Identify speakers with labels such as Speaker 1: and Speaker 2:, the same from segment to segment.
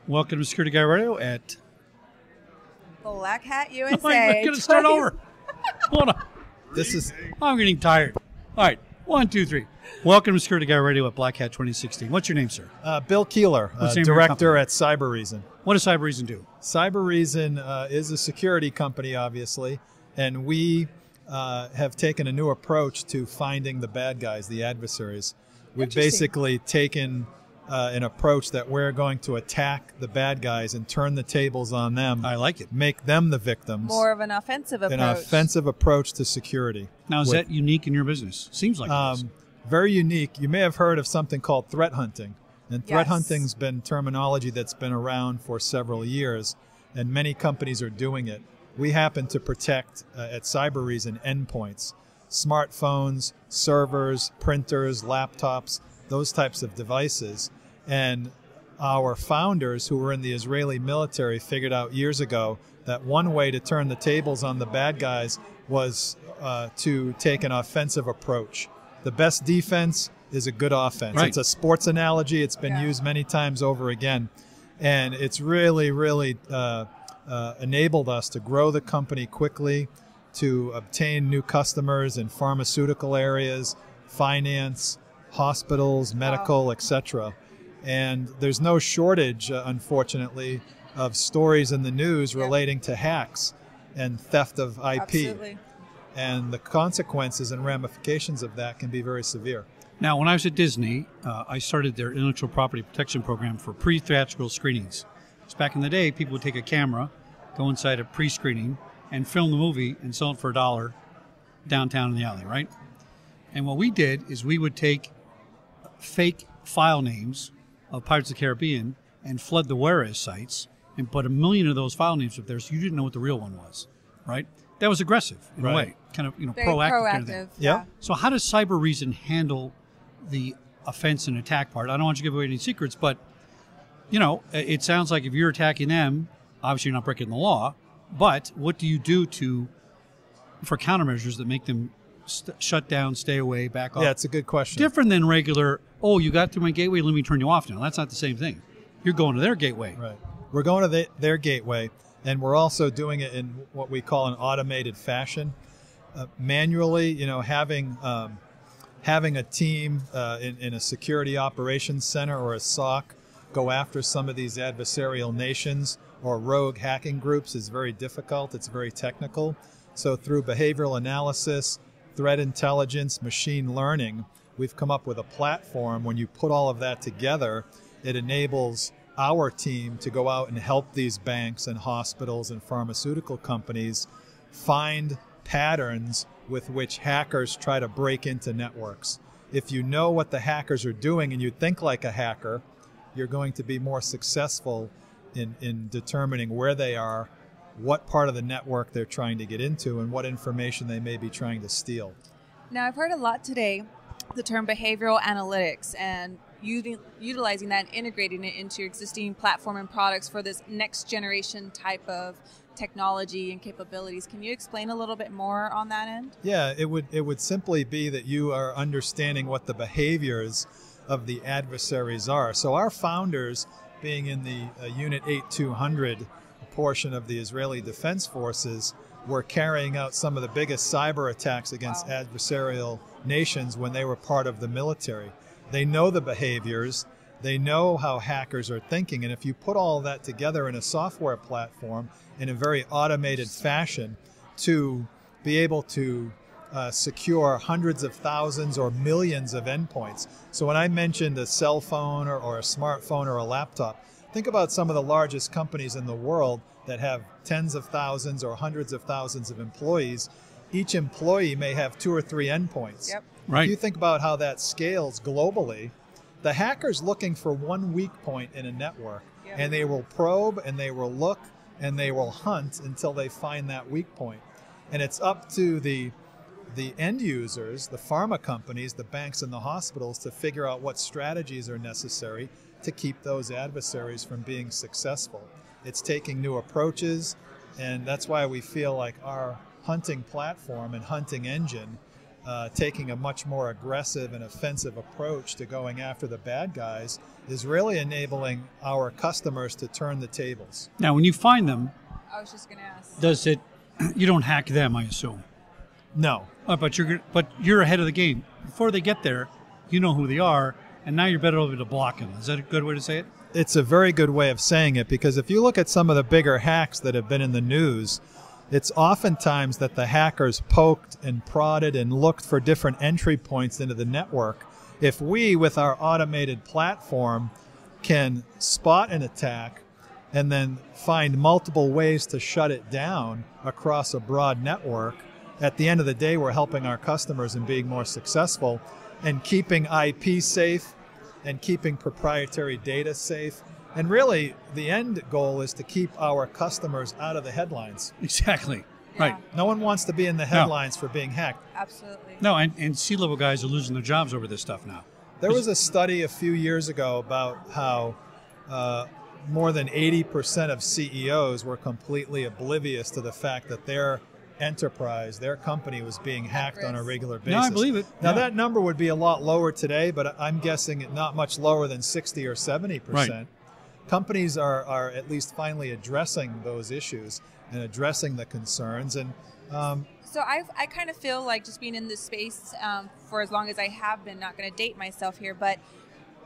Speaker 1: Welcome to Security Guy Radio at
Speaker 2: Black Hat USA.
Speaker 1: I'm going to start over. Hold on. I'm getting tired. All right. 1, 2, 3. Welcome to Security Guy Radio at Black Hat 2016. What's your name, sir?
Speaker 3: Bill Keeler, director at Cyber
Speaker 1: What does Cyber do?
Speaker 3: Cyber is a security company, obviously, and we have taken a new approach to finding the bad guys, the adversaries. We've basically taken an approach that we're going to attack the bad guys and turn the tables on them.
Speaker 1: I like it.
Speaker 3: Make them the victims.
Speaker 2: More of an offensive approach.
Speaker 3: An offensive approach to security.
Speaker 1: Now, is that unique in your business? Seems like it is.
Speaker 3: Very unique. You may have heard of something called threat hunting. And threat hunting's been terminology that's been around for several years, and many companies are doing it. We happen to protect, at Cyber endpoints, smartphones, servers, printers, laptops, those types of devices. And our founders, who were in the Israeli military, figured out years ago that one way to turn the tables on the bad guys was to take an offensive approach. The best defense is a good offense.
Speaker 1: Right.
Speaker 3: It's a sports analogy. It's been used many times over again. And it's really, really enabled us to grow the company quickly, to obtain new customers in pharmaceutical areas, finance, hospitals, medical, etc. And there's no shortage, unfortunately, of stories in the news relating to hacks and theft of IP.
Speaker 2: Absolutely.
Speaker 3: And the consequences and ramifications of that can be very severe.
Speaker 1: Now, when I was at Disney, I started their intellectual property protection program for pre-theatrical screenings. So back in the day, people would take a camera, go inside a pre-screening, and film the movie and sell it for $1 downtown in the alley, right? And what we did is we would take fake file names of Pirates of the Caribbean and flood the whereas sites and put 1 million of those file names up there so you didn't know what the real one was, right? That was aggressive in a way, kind of,
Speaker 2: Very
Speaker 1: proactive kind of thing.
Speaker 2: Yeah.
Speaker 1: So how does Cyber handle the offense and attack part? I don't want you to give away any secrets, but it sounds like if you're attacking them, obviously you're not breaking the law. But what do you do for countermeasures that make them shut down, stay away, back off?
Speaker 3: Yeah, it's a good question.
Speaker 1: Different than regular, oh, you got through my gateway, let me turn you off now. That's not the same thing. You're going to their gateway.
Speaker 3: Right. We're going to their gateway, and we're also doing it in what we call an automated fashion. Manually, having a team in a security operations center or a SOC go after some of these adversarial nations or rogue hacking groups is very difficult. It's very technical. So through behavioral analysis, threat intelligence, machine learning, we've come up with a platform. When you put all of that together, it enables our team to go out and help these banks and hospitals and pharmaceutical companies find patterns with which hackers try to break into networks. If you know what the hackers are doing and you think like a hacker, you're going to be more successful in determining where they are, what part of the network they're trying to get into, and what information they may be trying to steal.
Speaker 2: Now, I've heard a lot today the term behavioral analytics and utilizing that and integrating it into your existing platform and products for this next generation type of technology and capabilities. Can you explain a little bit more on that end?
Speaker 3: Yeah, it would simply be that you are understanding what the behaviors of the adversaries are. So our founders, being in the Unit 8200 portion of the Israeli Defense Forces, were carrying out some of the biggest cyber attacks against adversarial nations when they were part of the military. They know the behaviors, they know how hackers are thinking, and if you put all that together in a software platform in a very automated fashion to be able to secure hundreds of thousands or millions of endpoints. So when I mentioned a cell phone or a smartphone or a laptop, think about some of the largest companies in the world that have tens of thousands or hundreds of thousands of employees. Each employee may have 2 or 3 endpoints.
Speaker 2: Yep.
Speaker 1: Right.
Speaker 3: If you think about how that scales globally, the hacker's looking for one weak point in a network, and they will probe and they will look and they will hunt until they find that weak point. And it's up to the end users, the pharma companies, the banks and the hospitals to figure out what strategies are necessary to keep those adversaries from being successful. It's taking new approaches, and that's why we feel like our hunting platform and hunting engine taking a much more aggressive and offensive approach to going after the bad guys is really enabling our customers to turn the tables.
Speaker 1: Now, when you find them,
Speaker 2: I was just going to ask.
Speaker 1: does it? You don't hack them, I assume.
Speaker 3: No.
Speaker 1: But you're ahead of the game. Before they get there, you know who they are, and now you're better able to block them. Is that a good way to say it?
Speaker 3: It's a very good way of saying it, because if you look at some of the bigger hacks that have been in the news, it's oftentimes that the hackers poked and prodded and looked for different entry points into the network. If we, with our automated platform, can spot an attack and then find multiple ways to shut it down across a broad network, at the end of the day, we're helping our customers in being more successful and keeping IP safe and keeping proprietary data safe. And really, the end goal is to keep our customers out of the headlines.
Speaker 1: Exactly.
Speaker 2: Yeah.
Speaker 1: Right.
Speaker 3: No one wants to be in the headlines for being hacked.
Speaker 2: Absolutely.
Speaker 1: No, and C-level guys are losing their jobs over this stuff now.
Speaker 3: There was a study a few years ago about how more than 80% of CEOs were completely oblivious to the fact that their enterprise, their company, was being hacked on a regular basis.
Speaker 1: No, I believe it.
Speaker 3: Now,
Speaker 1: Yeah.
Speaker 3: that number would be a lot lower today, but I'm guessing not much lower than 60 or 70%.
Speaker 1: Right.
Speaker 3: Companies are at least finally addressing those issues and addressing the concerns. And
Speaker 2: So I kind of feel like, just being in this space for as long as I have been, not going to date myself here, but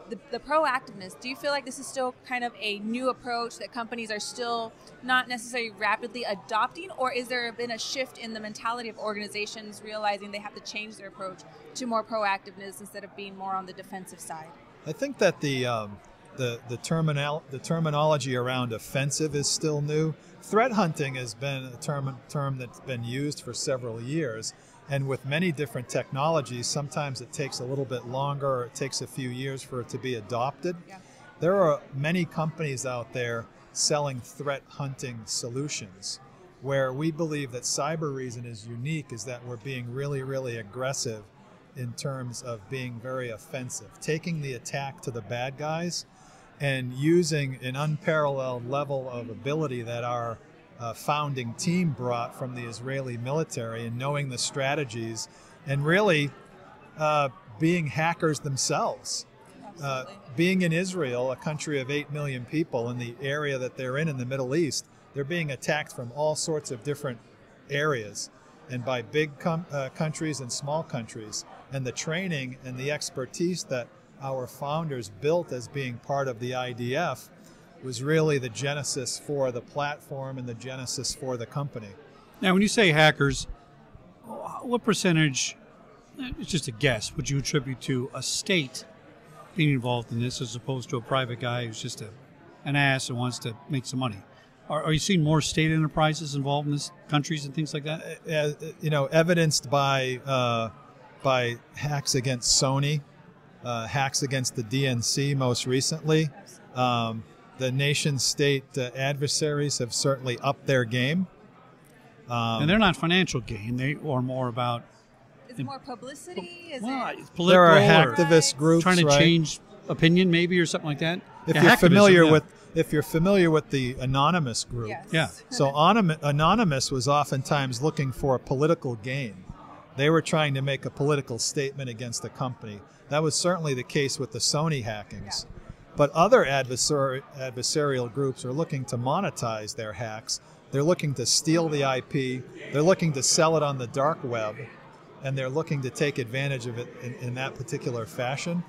Speaker 2: the proactiveness, do you feel like this is still kind of a new approach that companies are still not necessarily rapidly adopting, or is there been a shift in the mentality of organizations realizing they have to change their approach to more proactiveness instead of being more on the defensive side?
Speaker 3: I think that the terminology around offensive is still new. Threat hunting has been a term that's been used for several years, and with many different technologies, sometimes it takes a little bit longer, or it takes a few years for it to be adopted.
Speaker 2: Yeah.
Speaker 3: There are many companies out there selling threat hunting solutions. Where we believe that Cyber Reason is unique is that we're being really, really aggressive in terms of being very offensive, taking the attack to the bad guys and using an unparalleled level of ability that our founding team brought from the Israeli military, and knowing the strategies and really being hackers themselves. Being in Israel, a country of 8 million people, in the area that they're in the Middle East, they're being attacked from all sorts of different areas, and by big countries and small countries. And the training and the expertise that our founders built as being part of the IDF was really the genesis for the platform and the genesis for the company.
Speaker 1: Now, when you say hackers, what percentage, it's just a guess, would you attribute to a state being involved in this as opposed to a private guy who's just an ass and wants to make some money? Are you seeing more state enterprises involved in this, countries and things like that?
Speaker 3: Evidenced by hacks against Sony, hacks against the DNC most recently. The nation-state adversaries have certainly upped their game.
Speaker 1: And they're not financial gain. They are more about...
Speaker 2: Is it more publicity? Is it
Speaker 1: political,
Speaker 3: there are
Speaker 1: or
Speaker 3: hacktivist groups
Speaker 1: trying to
Speaker 3: right?
Speaker 1: change opinion, maybe, or something like that.
Speaker 3: If
Speaker 1: Yeah,
Speaker 3: you're
Speaker 1: hacktivism,
Speaker 3: if you're familiar with the Anonymous group,
Speaker 2: Yes.
Speaker 1: Yeah.
Speaker 3: so Anonymous was oftentimes looking for a political gain. They were trying to make a political statement against the company. That was certainly the case with the Sony hackings.
Speaker 2: Yeah.
Speaker 3: But other adversarial groups are looking to monetize their hacks. They're looking to steal the IP. They're looking to sell it on the dark web. And they're looking to take advantage of it in that particular fashion.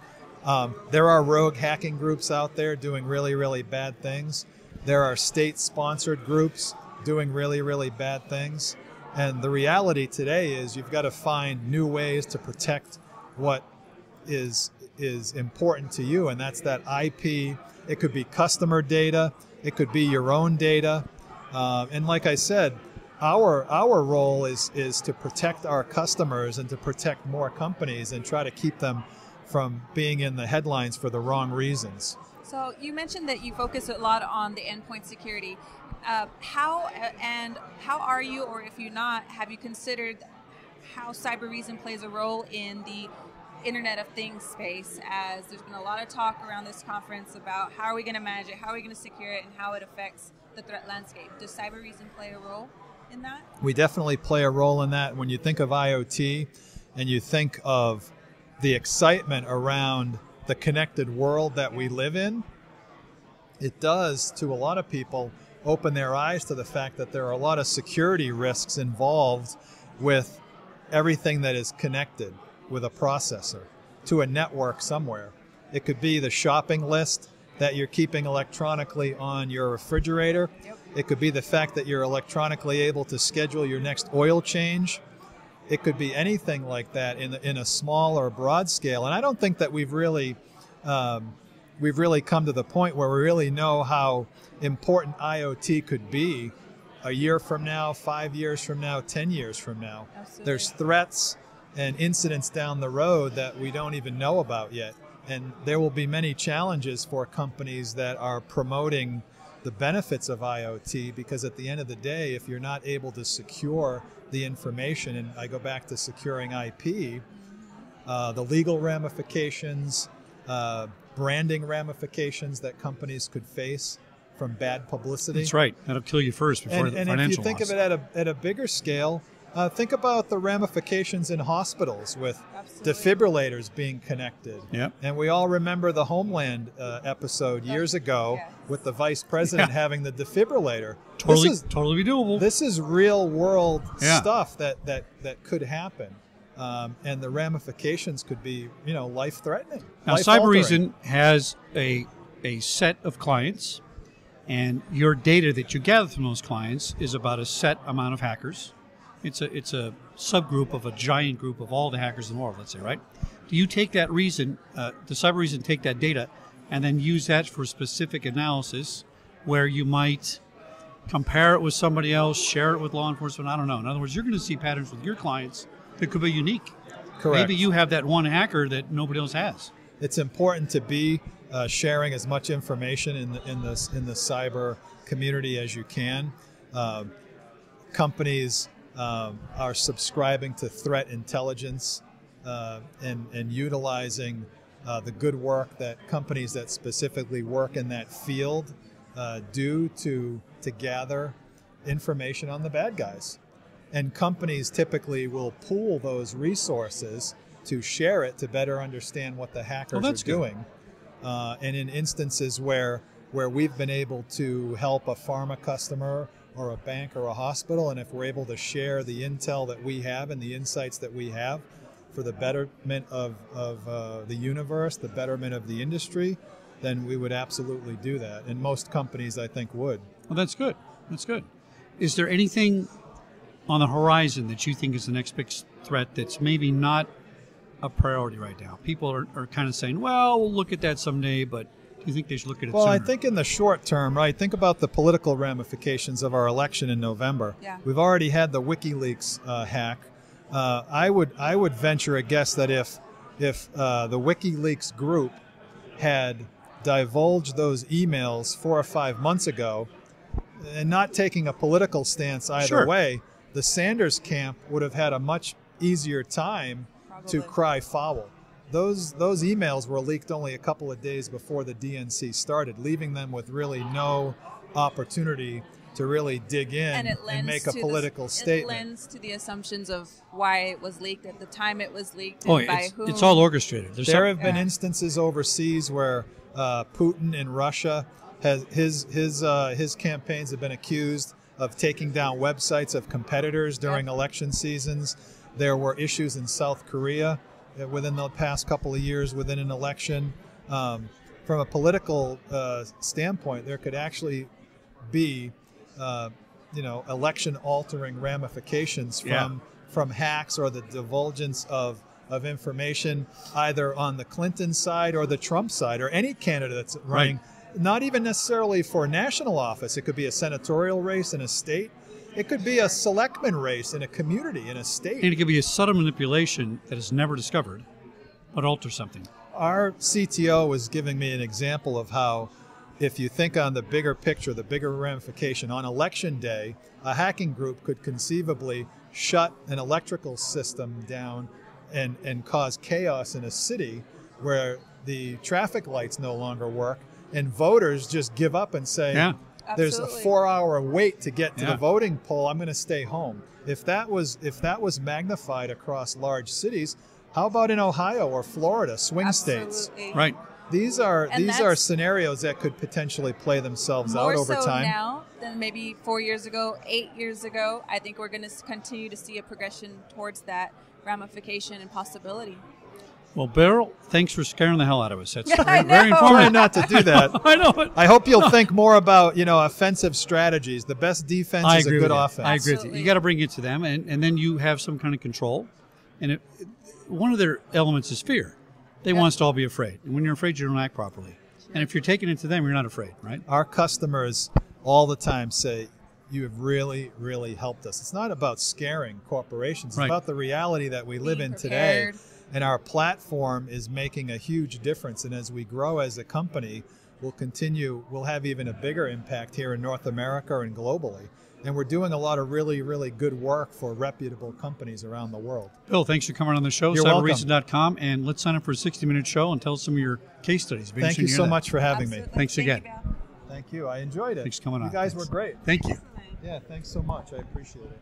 Speaker 3: There are rogue hacking groups out there doing really, really bad things. There are state-sponsored groups doing really, really bad things. And the reality today is you've got to find new ways to protect what is important to you, and that's that IP. It could be customer data. It could be your own data. And like I said, our role is to protect our customers and to protect more companies and try to keep them from being in the headlines for the wrong reasons.
Speaker 2: So you mentioned that you focus a lot on the endpoint security. How are you, or if you're not, have you considered how Cyber Reason plays a role in the Internet of Things space, as there's been a lot of talk around this conference about how are we going to manage it, how are we going to secure it, and how it affects the threat landscape. Does Cyber Reason play a role in that?
Speaker 3: We definitely play a role in that. When you think of IoT, and you think of the excitement around the connected world that we live in, it does, to a lot of people, open their eyes to the fact that there are a lot of security risks involved with everything that is connected with a processor to a network somewhere. It could be the shopping list that you're keeping electronically on your refrigerator.
Speaker 2: Yep.
Speaker 3: It could be the fact that you're electronically able to schedule your next oil change. It could be anything like that in a small or broad scale. And I don't think that we've really come to the point where we really know how important IoT could be a year from now, 5 years from now, 10 years from now.
Speaker 2: Absolutely.
Speaker 3: There's threats and incidents down the road that we don't even know about yet. And there will be many challenges for companies that are promoting the benefits of IoT, because at the end of the day, if you're not able to secure the information, and I go back to securing IP, the legal ramifications, branding ramifications that companies could face from bad publicity.
Speaker 1: That's right. That'll kill you first before the financial
Speaker 3: And if you think
Speaker 1: loss.
Speaker 3: of it at a bigger scale, think about the ramifications in hospitals with
Speaker 2: Absolutely.
Speaker 3: defibrillators being connected.
Speaker 1: Yep.
Speaker 3: And we all remember the Homeland episode years ago
Speaker 2: Yes.
Speaker 3: with the vice president having the defibrillator.
Speaker 1: Totally doable.
Speaker 3: This is real world
Speaker 1: Yeah.
Speaker 3: stuff that could happen. And the ramifications could be, life threatening.
Speaker 1: Now, Cybereason has a set of clients, and your data that you gather from those clients is about a set amount of hackers. It's a subgroup of a giant group of all the hackers in the world, let's say, right? Do you take that reason, the Cybereason take that data, and then use that for specific analysis where you might compare it with somebody else, share it with law enforcement? I don't know. In other words, you're going to see patterns with your clients that could be unique.
Speaker 3: Correct.
Speaker 1: Maybe you have that one hacker that nobody else has.
Speaker 3: It's important to be sharing as much information in the cyber community as you can. Companies are subscribing to threat intelligence and utilizing the good work that companies that specifically work in that field do to gather information on the bad guys. And companies typically will pool those resources to share it to better understand what the hackers are doing. And in instances where we've been able to help a pharma customer or a bank or a hospital, and if we're able to share the intel that we have and the insights that we have for the betterment of the universe, the betterment of the industry, then we would absolutely do that. And most companies, I think, would.
Speaker 1: Well, that's good. That's good. Is there anything on the horizon that you think is the next big threat that's maybe not a priority right now? People are kind of saying, well, we'll look at that someday, but do you think they should look at it
Speaker 3: Well,
Speaker 1: sooner?
Speaker 3: I think in the short term, right, think about the political ramifications of our election in November.
Speaker 2: Yeah.
Speaker 3: We've already had the WikiLeaks hack. I would venture a guess that if the WikiLeaks group had divulged those emails 4 or 5 months ago, and not taking a political stance either way, the Sanders camp would have had a much easier time to cry foul. Those emails were leaked only a couple of days before the DNC started, leaving them with really no opportunity to really dig in and make a political statement.
Speaker 2: It lends to the assumptions of why it was leaked at the time it was leaked and by whom.
Speaker 1: It's all orchestrated.
Speaker 3: There have been instances overseas where Putin in Russia has his campaigns have been accused of taking down websites of competitors during election seasons. There were issues in South Korea within the past couple of years within an election. From a political standpoint, there could actually be election-altering ramifications from hacks or the divulgence of information either on the Clinton side or the Trump side or any candidate that's running. Not even necessarily for national office. It could be a senatorial race in a state. It could be a selectman race in a community, in a state.
Speaker 1: And it could be a subtle manipulation that is never discovered, but alter something.
Speaker 3: Our CTO was giving me an example of how, if you think on the bigger picture, the bigger ramification, on election day, a hacking group could conceivably shut an electrical system down and cause chaos in a city where the traffic lights no longer work, and voters just give up and say, there's a
Speaker 2: Absolutely.
Speaker 3: 4-hour wait to get to
Speaker 1: Yeah.
Speaker 3: the voting poll, I'm going to stay home. If that was magnified across large cities, how about in Ohio or Florida, swing states?
Speaker 2: Absolutely.
Speaker 1: Right.
Speaker 3: These are
Speaker 2: And that's
Speaker 3: scenarios that could potentially play themselves
Speaker 2: More
Speaker 3: out over
Speaker 2: so
Speaker 3: time.
Speaker 2: now than maybe 4 years ago, 8 years ago. I think we're going to continue to see a progression towards that ramification and possibility.
Speaker 1: Well, Bill, thanks for scaring the hell out of us. That's
Speaker 2: I
Speaker 1: very
Speaker 2: know.
Speaker 3: Try
Speaker 1: informative.
Speaker 3: not to do that.
Speaker 1: I know it.
Speaker 3: I hope you'll think more about, offensive strategies. The best defense
Speaker 1: I
Speaker 3: is a
Speaker 1: agree
Speaker 3: good
Speaker 1: with you.
Speaker 3: offense.
Speaker 1: I agree with you.
Speaker 2: Absolutely.
Speaker 1: You got to bring it to them, and then you have some kind of control. And one of their elements is fear. They want us to all be afraid. And when you're afraid, you don't act properly. And if you're taking it to them, you're not afraid, right?
Speaker 3: Our customers all the time say, you have really, really helped us. It's not about scaring corporations. It's
Speaker 1: Right.
Speaker 3: about the reality that we live
Speaker 2: Being
Speaker 3: in today.
Speaker 2: prepared.
Speaker 3: And our platform is making a huge difference. And as we grow as a company, we'll have even a bigger impact here in North America and globally. And we're doing a lot of really, really good work for reputable companies around the world.
Speaker 1: Bill, thanks for coming on the show,
Speaker 3: You're welcome.
Speaker 1: cyberreason.com, and let's sign up for a 60-minute show and tell us some of your case studies. Be
Speaker 3: Thank
Speaker 1: interesting
Speaker 3: you
Speaker 1: to
Speaker 3: so
Speaker 1: hear that.
Speaker 3: much for having me.
Speaker 2: Absolutely.
Speaker 1: Thanks
Speaker 2: Thank
Speaker 1: again.
Speaker 2: you, Bill.
Speaker 3: Thank you. I enjoyed it.
Speaker 1: Thanks for coming on.
Speaker 3: You guys
Speaker 1: Thanks.
Speaker 3: were great.
Speaker 1: Thank you.
Speaker 3: Yeah, thanks so much. I appreciate it.